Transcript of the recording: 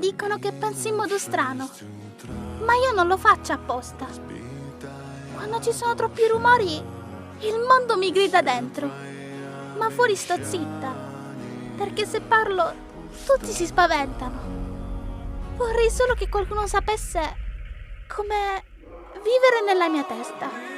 Dicono che penso in modo strano, ma io non lo faccio apposta. Quando ci sono troppi rumori, il mondo mi grida dentro, ma fuori sto zitta, perché se parlo tutti si spaventano. Vorrei solo che qualcuno sapesse come vivere nella mia testa.